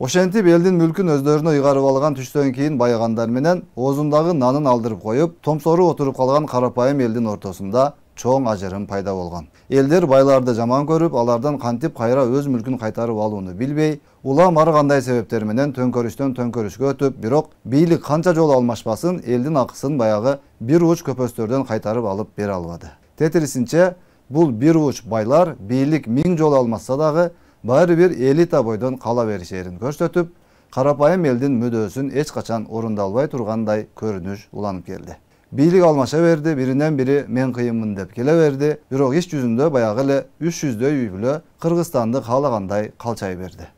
Ошентип элдин мүлкүн өздөрүнө ыйгарып алган түштөн кийин байыгандар менен оозундагы нанын алдырып коюп, томсоруп отуруп калган карапайым элдин ортосунда чоң ажырым пайда болгон. Элдер байларды жаман көрүп, алардан кантип кайра өз мүлкүн кайтарып алууну билбей, улам ар кандай себептер менен төңкөрүштөн төңкөрүшкө өтүп, бирок бийлик канча жолу алмашпасын, элдин акысын баягы бир уч көпөстөрдөн кайтарып алып бере албады. Тетирисинче, бул бир уч байлар бийлик 1000 жолу алмашса дагы баары бир элита бойдон кала беришерин көрсөтүп, карапайым элдин мүдөөсүн эч качан орундалбай тургандай көрүнүш уланып келди. Бийлик алмаша берди, биринен бири мен кыйынмын деп келе берди, бирок иш жүзүндө баягы эле 300дөй үй бүлө Кыргызстанды каалагандай калчай берди.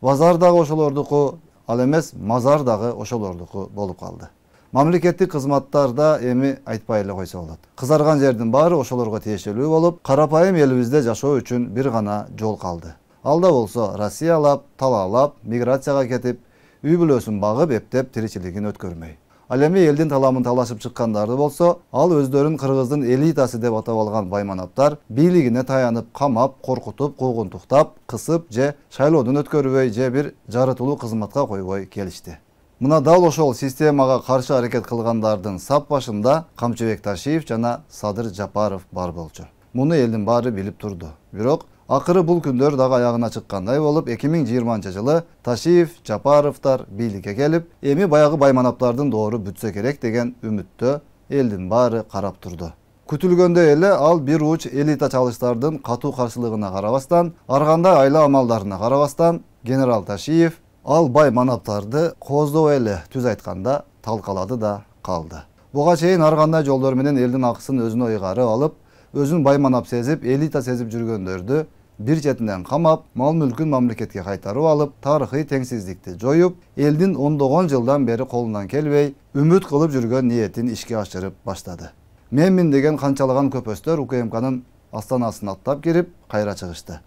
Базар дагы ошолордуку, ал эмес мазар дагы ошолордуку болуп калды. Мамлекеттик кызматтарда эми айтпай эле койсо болот. Кызарган жердин баары ошолорго тиешелүү болуп, карапайым элибизде жашоо үчүн бир гана жол калды. Алда болсо Россиялап, талаалап, миграцияга кетип, үй бүлөсүн багып, эптеп тиричилигин өткөрмөй. Ал эми элдин таламын талашып чыккандарды болсо, ал өздөрүн Кыргыздын элитасы деп атап алган байманаптар бийлигине таянып, камап, коркутуп, куугунтуктап, кысып же шайлоодон өткөрбөй же бир жарытылуу кызматка койбой келишти. Мына дал ошол системага каршы аракет кылгандардын сап башында Камчыбек Ташиев жана Садыр Жапаров бар болчу. Муну элдин баары билип турду. Бирок акыры бул күндөр дагы аягына чыккандай болуп, 2020-жылы Ташиев, Жапаровтар бийликке келип, эми баягы байманаптардын доору бүтсө керек деген үмүттө элдин баары карап турду. Күтүлгөндөй эле ал бир уч элита чалыштардын катуу каршылыгына карабастан, ар кандай айла амалдарына карабастан, генерал Ташиев ал байманаптарды кооздобой эле түз айтканда талкалады да калды. Буга чейин ар кандай жолдор менен элдин акысын өзүнө ыйгарып алып, өзүн байманап сезип, элита сезип жүргөндөрдү бир четинен камап, мал мүлкүн мамлекетке кайтарып алып, тарыхый теңсиздикти жоюп, элдин ондогон жылдан бери колунан келбей, үмүт кылып жүргөн ниетин ишке ашырып баштады. Менмин деген канчалаган көпөстөр УКМКнын астанасын аттап кирип, кайра чыгышты.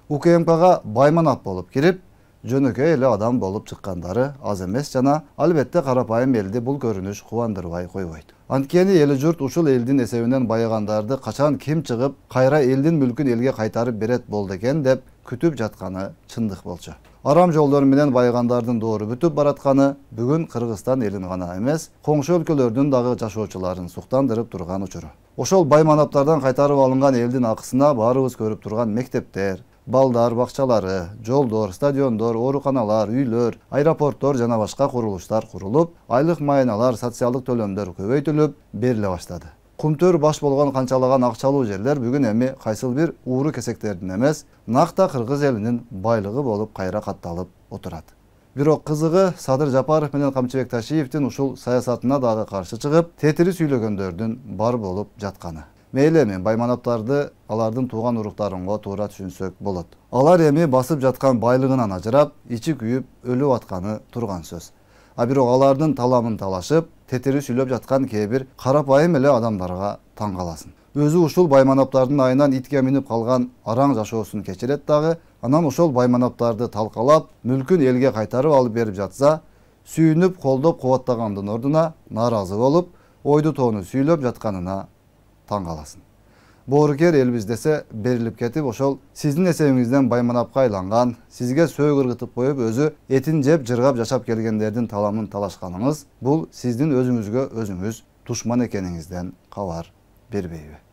УКМКга байманап болуп кирип, жөнөкөй эле адам болуп чыккандары аз эмес жана албетте карапайым элди бул көрүнүш кубандырбай койбойт. Анткени эли журт ушул элдин эсебинен байыгандарды качан ким чыгып, кайра элдин мүлкүн элге кайтарып берет болду экен деп күтүп жатканы чындык болчу. Арам жолдор менен байыгандардын доору бүтүп баратканы бүгүн Кыргызстан элин гана эмес, коңшу өлкөлөрдүн дагы жашоочуларын суктандырып турган учуру. Ошол байманаптардан кайтарып алынган элдин акысына баарыбыз көрүп турган мектептер, балдар бакчалары, жолдор, стадиондор, ооруканалар, үйлөр, аэропорттор жана башка курулуштар курулуп, айлык майыналар, социалдык төлөмдөр көбөйтүлүп бериле баштады. Кумтөр баш болгон канчалаган акчалуу жерлер бүгүн эми кайсыл бир ууру кесектердин эмес, накта Кыргыз элинин байлыгы болуп кайра катталып отурат. Бирок кызыгы Садыр Жапаров менен Камчыбек Ташиевдин ушул саясатына дагы каршы чыгып, тетири сүйлөгөндөрдүн бар болуп жатканы. Мейли эми байманаптарды алардын тууган уруктарынга туура түшүнсөк болот. Алар эми басып жаткан байлыгынан ажырап, ичи күйүп өлүп атканы турган сөз. А бирок алардын таламын талашып, тетири сүйлөп жаткан кээ бир карапайым эле адамдарга таң каласың. Өзү ушул байманаптардын айынан итке минип калган араң жашоосун кечирет дагы, анан ошол байманаптарды талкалап, мүлкүн элге кайтарып алып берип жатса, сүйүнүп, колдоп, кубаттагандын ордуна нааразы болуп, ойду тоону сүйлөп жатканына таң каласың. Боорукер элбиз десе берилип кетип, ошол сиздин эсебиңизден байманапка айланган, сизге сөөгү ыргытып коюп, өзү этин жеп, жыргап жашап келгендердин таламын талашканыңыз, бул сиздин өзүңүзгө өзүңүз душман экениңизден кабар бербейби?